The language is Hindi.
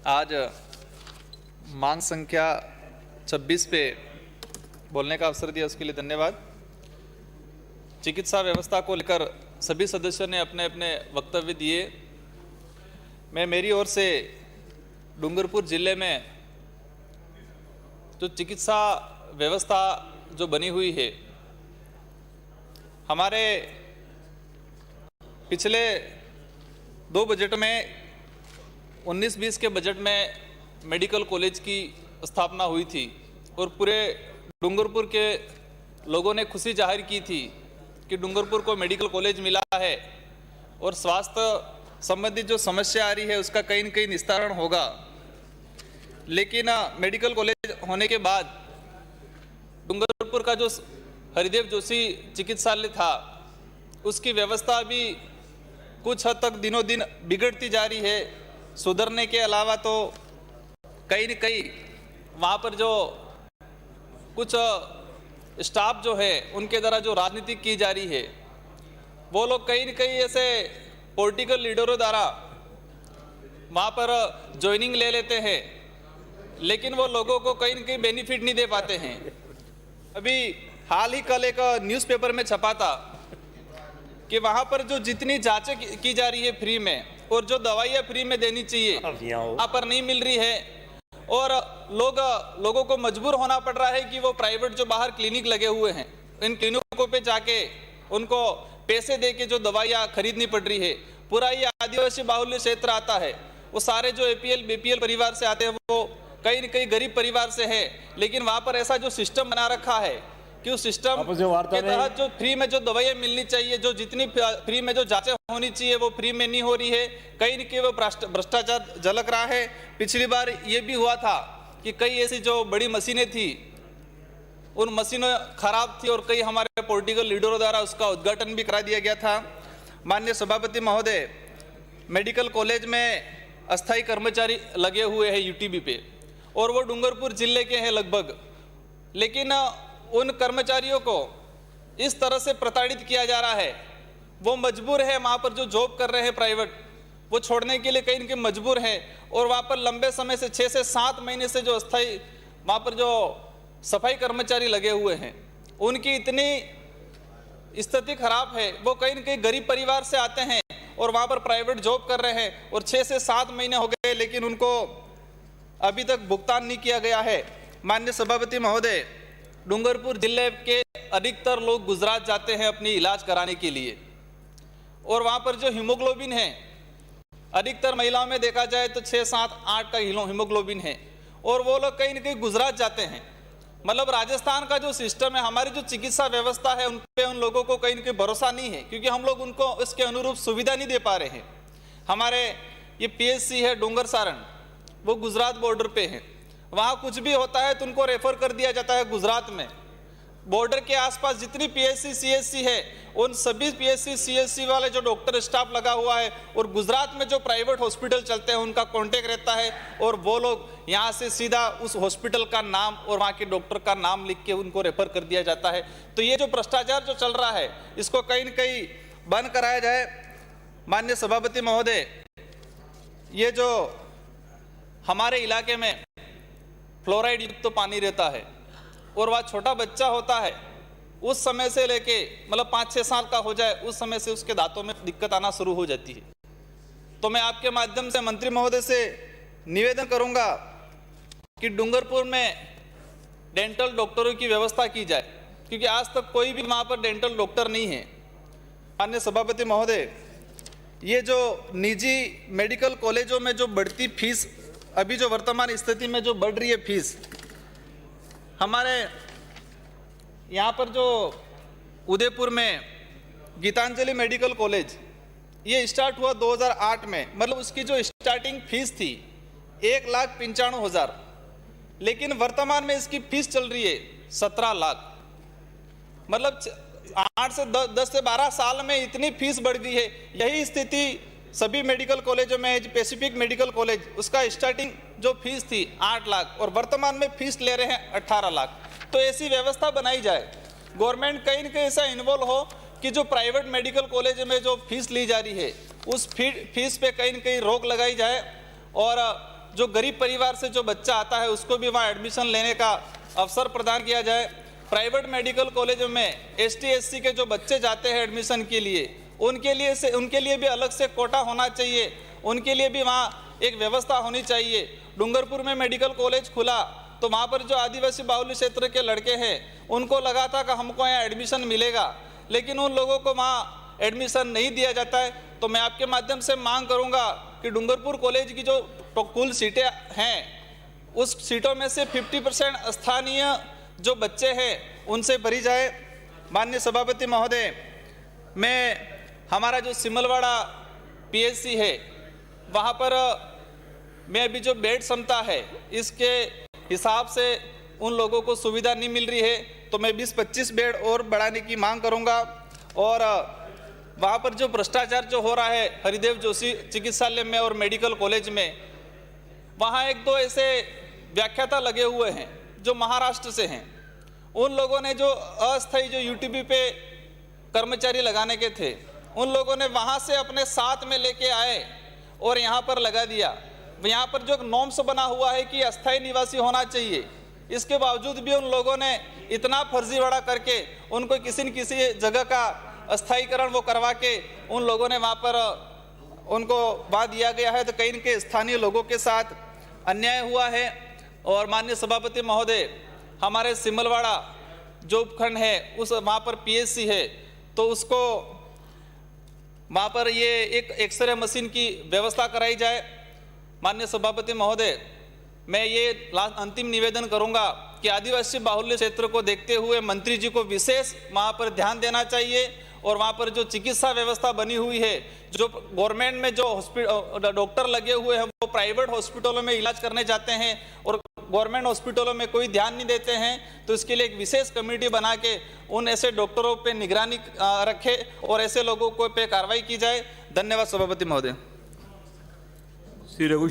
आज मांग संख्या 26 पे बोलने का अवसर दिया, उसके लिए धन्यवाद। चिकित्सा व्यवस्था को लेकर सभी सदस्यों ने अपने अपने वक्तव्य दिए। मैं मेरी ओर से डूंगरपुर जिले में जो चिकित्सा व्यवस्था जो बनी हुई है, हमारे पिछले 2 बजट में 19-20 के बजट में मेडिकल कॉलेज की स्थापना हुई थी और पूरे डूंगरपुर के लोगों ने खुशी जाहिर की थी कि डूंगरपुर को मेडिकल कॉलेज मिला है और स्वास्थ्य संबंधी जो समस्या आ रही है उसका कहीं न कहीं निस्तारण होगा। लेकिन मेडिकल कॉलेज होने के बाद डूंगरपुर का जो हरिदेव जोशी चिकित्सालय था उसकी व्यवस्था भी कुछ हद तक दिनों दिन बिगड़ती जा रही है। सुधरने के अलावा तो कहीं न कहीं वहाँ पर जो कुछ स्टाफ जो है उनके द्वारा जो राजनीति की जा रही है, वो लोग कहीं न कहीं ऐसे पॉलिटिकल लीडरों द्वारा वहाँ पर ज्वाइनिंग ले लेते हैं, लेकिन वो लोगों को कहीं न कहीं बेनिफिट नहीं दे पाते हैं। अभी हाल ही कल एक न्यूज़पेपर में छपा था कि वहाँ पर जो जितनी जांचें की जा रही है फ्री में और जो दवाइयाँ फ्री में देनी चाहिए वहाँ पर नहीं मिल रही है और लोगों को मजबूर होना पड़ रहा है कि वो प्राइवेट जो बाहर क्लिनिक लगे हुए हैं इन क्लिनिकों पे जाके उनको पैसे दे के जो दवाइयाँ खरीदनी पड़ रही है। पूरा ये आदिवासी बाहुल्य क्षेत्र आता है, वो सारे जो APL BPL परिवार से आते हैं वो कहीं न कहीं गरीब परिवार से है, लेकिन वहाँ पर ऐसा जो सिस्टम बना रखा है कि उस सिस्टम के तहत जो फ्री में जो दवाइयाँ मिलनी चाहिए, जो जितनी फ्री में जो जांचें होनी चाहिए वो फ्री में नहीं हो रही है। कहीं न कहीं वो भ्रष्टाचार झलक रहा है। पिछली बार ये भी हुआ था कि कई ऐसी जो बड़ी मशीनें थी उन मशीनें खराब थी और कई हमारे पॉलिटिकल लीडरों द्वारा उसका उद्घाटन भी करा दिया गया था। माननीय सभापति महोदय, मेडिकल कॉलेज में अस्थायी कर्मचारी लगे हुए हैं UTB पे और वो डूंगरपुर जिले के हैं लगभग, लेकिन उन कर्मचारियों को इस तरह से प्रताड़ित किया जा रहा है। वो मजबूर है, वहाँ पर जो जॉब कर रहे हैं प्राइवेट, वो छोड़ने के लिए कहीं न कहीं मजबूर है और वहाँ पर लंबे समय से 6 से 7 महीने से जो अस्थायी वहाँ पर जो सफाई कर्मचारी लगे हुए हैं उनकी इतनी स्थिति खराब है। वो कहीं न कहीं गरीब परिवार से आते हैं और वहाँ पर प्राइवेट जॉब कर रहे हैं और 6 से 7 महीने हो गए लेकिन उनको अभी तक भुगतान नहीं किया गया है। माननीय सभापति महोदय, डूंगरपुर जिले के अधिकतर लोग गुजरात जाते हैं अपनी इलाज कराने के लिए और वहाँ पर जो हीमोग्लोबिन है अधिकतर महिलाओं में देखा जाए तो 6, 7, 8 का हीमोग्लोबिन है और वो लोग कहीं न कहीं गुजरात जाते हैं। मतलब राजस्थान का जो सिस्टम है, हमारी जो चिकित्सा व्यवस्था है उन पे उन लोगों को कहीं न कहीं भरोसा नहीं है क्योंकि हम लोग उनको इसके अनुरूप सुविधा नहीं दे पा रहे हैं। हमारे ये PHC है डूंगर सारण, वो गुजरात बॉर्डर पे है, वहाँ कुछ भी होता है तो उनको रेफर कर दिया जाता है गुजरात में। बॉर्डर के आसपास जितनी PHC CHC है उन सभी PHC CHC वाले जो डॉक्टर स्टाफ लगा हुआ है और गुजरात में जो प्राइवेट हॉस्पिटल चलते हैं उनका कॉन्टेक्ट रहता है और वो लोग यहाँ से सीधा उस हॉस्पिटल का नाम और वहाँ के डॉक्टर का नाम लिख के उनको रेफर कर दिया जाता है। तो ये जो भ्रष्टाचार जो चल रहा है इसको कहीं न कहीं बंद कराया जाए। माननीय सभापति महोदय, ये जो हमारे इलाके में फ्लोराइड युक्त तो पानी रहता है और वह छोटा बच्चा होता है उस समय से लेके मतलब 5-6 साल का हो जाए उस समय से उसके दांतों में दिक्कत आना शुरू हो जाती है। तो मैं आपके माध्यम से मंत्री महोदय से निवेदन करूंगा कि डूंगरपुर में डेंटल डॉक्टरों की व्यवस्था की जाए क्योंकि आज तक कोई भी वहाँ पर डेंटल डॉक्टर नहीं है। माननीय सभापति महोदय, ये जो निजी मेडिकल कॉलेजों में जो बढ़ती फीस, अभी जो वर्तमान स्थिति में जो बढ़ रही है फीस, हमारे यहाँ पर जो उदयपुर में गीतांजलि मेडिकल कॉलेज ये स्टार्ट हुआ 2008 में, मतलब उसकी जो स्टार्टिंग फीस थी 1,95,000, लेकिन वर्तमान में इसकी फीस चल रही है 17 लाख। मतलब 10 से 12 साल में इतनी फीस बढ़ गई है। यही स्थिति सभी मेडिकल कॉलेजों में, पैसिफिक मेडिकल कॉलेज उसका स्टार्टिंग जो फीस थी 8 लाख और वर्तमान में फीस ले रहे हैं 18 लाख। तो ऐसी व्यवस्था बनाई जाए, गवर्नमेंट कहीं न कहीं ऐसा इन्वॉल्व हो कि जो प्राइवेट मेडिकल कॉलेज में जो फीस ली जा रही है उस फीस पे कहीं न कहीं रोक लगाई जाए और जो गरीब परिवार से जो बच्चा आता है उसको भी वहाँ एडमिशन लेने का अवसर प्रदान किया जाए। प्राइवेट मेडिकल कॉलेजों में एसटी एससी के जो बच्चे जाते हैं एडमिशन के लिए, उनके लिए भी अलग से कोटा होना चाहिए, उनके लिए भी वहाँ एक व्यवस्था होनी चाहिए। डूंगरपुर में मेडिकल कॉलेज खुला तो वहाँ पर जो आदिवासी बाहुल्य क्षेत्र के लड़के हैं उनको लगा था कि हमको यहाँ एडमिशन मिलेगा, लेकिन उन लोगों को वहाँ एडमिशन नहीं दिया जाता है। तो मैं आपके माध्यम से मांग करूँगा कि डूंगरपुर कॉलेज की जो कुल सीटें हैं उस सीटों में से 50% स्थानीय जो बच्चे हैं उनसे भरी जाए। माननीय सभापति महोदय, हमारा जो सिमलवाड़ा पीएचसी है वहाँ पर मैं अभी जो बेड क्षमता है इसके हिसाब से उन लोगों को सुविधा नहीं मिल रही है, तो मैं 20-25 बेड और बढ़ाने की मांग करूँगा। और वहाँ पर जो भ्रष्टाचार जो हो रहा है हरिदेव जोशी चिकित्सालय में और मेडिकल कॉलेज में, वहाँ एक दो ऐसे व्याख्याता लगे हुए हैं जो महाराष्ट्र से हैं। उन लोगों ने जो अस्थायी जो यूटीपी पे कर्मचारी लगाने के थे, उन लोगों ने वहाँ से अपने साथ में लेके आए और यहाँ पर लगा दिया। यहाँ पर जो नॉर्म्स बना हुआ है कि अस्थायी निवासी होना चाहिए, इसके बावजूद भी उन लोगों ने इतना फर्जीवाड़ा करके उनको किसी न किसी जगह का अस्थायीकरण वो करवा के उन लोगों ने वहाँ पर उनको बात दिया गया है। तो कहीं इनके स्थानीय लोगों के साथ अन्याय हुआ है। और माननीय सभापति महोदय, हमारे सिमलवाड़ा जो उपखंड है उस वहाँ पर पीएचसी है, तो उसको वहाँ पर ये एक एक्सरे मशीन की व्यवस्था कराई जाए। माननीय सभापति महोदय, मैं ये अंतिम निवेदन करूंगा कि आदिवासी बाहुल्य क्षेत्र को देखते हुए मंत्री जी को विशेष वहाँ पर ध्यान देना चाहिए और वहाँ पर जो चिकित्सा व्यवस्था बनी हुई है, जो गवर्नमेंट में जो डॉक्टर लगे हुए हैं वो प्राइवेट हॉस्पिटलों में इलाज करने जाते हैं और गवर्नमेंट हॉस्पिटलों में कोई ध्यान नहीं देते हैं, तो इसके लिए एक विशेष कमेटी बना के उन ऐसे डॉक्टरों पे निगरानी रखे और ऐसे लोगों को पे कार्रवाई की जाए। धन्यवाद सभापति महोदय। श्री रघु